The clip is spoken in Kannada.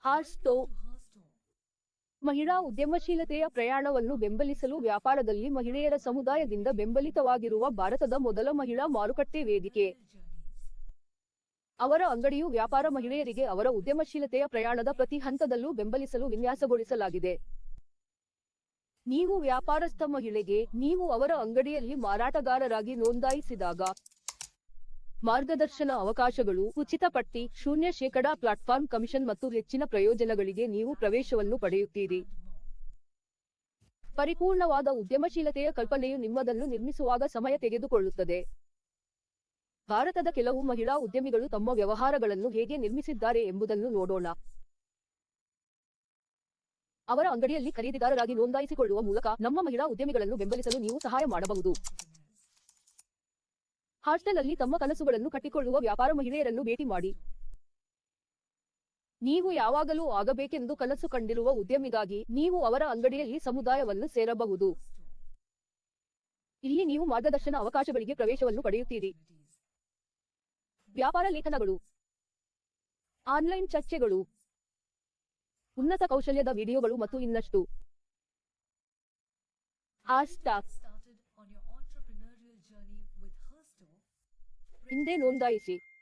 ಹಾಸ್ಟೋ ಮಹಿಳಾ ಉದ್ಯಮಶೀಲತೆಯ ಪ್ರಯಾಣವನ್ನು ಬೆಂಬಲಿಸಲು ವ್ಯಾಪಾರದಲ್ಲಿ ಮಹಿಳೆಯರ ಸಮುದಾಯದಿಂದ ಬೆಂಬಲಿತವಾಗಿರುವ ಭಾರತದ ಮೊದಲ ಮಹಿಳಾ ಮಾರುಕಟ್ಟೆ ವೇದಿಕೆ. ಅವರ ಅಂಗಡಿಯು ವ್ಯಾಪಾರ ಮಹಿಳೆಯರಿಗೆ ಅವರ ಉದ್ಯಮಶೀಲತೆಯ ಪ್ರಯಾಣದ ಪ್ರತಿ ಹಂತದಲ್ಲೂ ಬೆಂಬಲಿಸಲು ವಿನ್ಯಾಸಗೊಳಿಸಲಾಗಿದೆ. ನೀವು ವ್ಯಾಪಾರಸ್ಥ ಮಹಿಳೆಗೆ ನೀವು ಅವರ ಅಂಗಡಿಯಲ್ಲಿ ಮಾರಾಟಗಾರರಾಗಿ ನೋಂದಾಯಿಸಿದಾಗ ಮಾರ್ಗದರ್ಶನ ಅವಕಾಶಗಳು, ಉಚಿತ ಪಟ್ಟಿ, 0% ಪ್ಲಾಟ್ಫಾರ್ಮ್ ಕಮಿಷನ್ ಮತ್ತು ಹೆಚ್ಚಿನ ಪ್ರಯೋಜನಗಳಿಗೆ ನೀವು ಪ್ರವೇಶವನ್ನು ಪಡೆಯುತ್ತೀರಿ. ಪರಿಪೂರ್ಣವಾದ ಉದ್ಯಮಶೀಲತೆಯ ಕಲ್ಪನೆಯು ನಿಮ್ಮದನ್ನು ನಿರ್ಮಿಸುವಾಗ ಸಮಯ ತೆಗೆದುಕೊಳ್ಳುತ್ತದೆ. ಭಾರತದ ಕೆಲವು ಮಹಿಳಾ ಉದ್ಯಮಿಗಳು ತಮ್ಮ ವ್ಯವಹಾರಗಳನ್ನು ಹೇಗೆ ನಿರ್ಮಿಸಿದ್ದಾರೆ ಎಂಬುದನ್ನು ನೋಡೋಣ. ಅವರ ಅಂಗಡಿಯಲ್ಲಿ ಖರೀದಿದಾರರಾಗಿ ನೋಂದಾಯಿಸಿಕೊಳ್ಳುವ ಮೂಲಕ ನಮ್ಮ ಮಹಿಳಾ ಉದ್ಯಮಿಗಳನ್ನು ಬೆಂಬಲಿಸಲು ನೀವು ಸಹಾಯ ಮಾಡಬಹುದು. ಹಾಸ್ಟೆಲ್ ಅಲ್ಲಿ ತಮ್ಮ ಕನಸುಗಳನ್ನು ಕಟ್ಟಿಕೊಳ್ಳುವ ವ್ಯಾಪಾರ ಮಹಿಳೆಯರನ್ನು ಭೇಟಿ ಮಾಡಿ. ನೀವು ಯಾವಾಗಲೂ ಆಗಬೇಕೆಂದು ಕನಸು ಕಂಡಿರುವ ಉದ್ಯಮಿಗಾಗಿ ನೀವು ಅವರ ಅಂಗಡಿಯಲ್ಲಿ ಸಮುದಾಯವನ್ನು ಸೇರಬಹುದು. ಇಲ್ಲಿ ನೀವು ಮಾರ್ಗದರ್ಶನ ಅವಕಾಶಗಳಿಗೆ ಪ್ರವೇಶವನ್ನು ಪಡೆಯುತ್ತೀರಿ. ವ್ಯಾಪಾರ ಲೇಖನಗಳು, ಆನ್ಲೈನ್ ಚರ್ಚೆಗಳು, ಉನ್ನತ ಕೌಶಲ್ಯದ ವಿಡಿಯೋಗಳು ಮತ್ತು ಇನ್ನಷ್ಟು. ಹಿಂದೆ ನೋಂದಾಯಿಸಿ.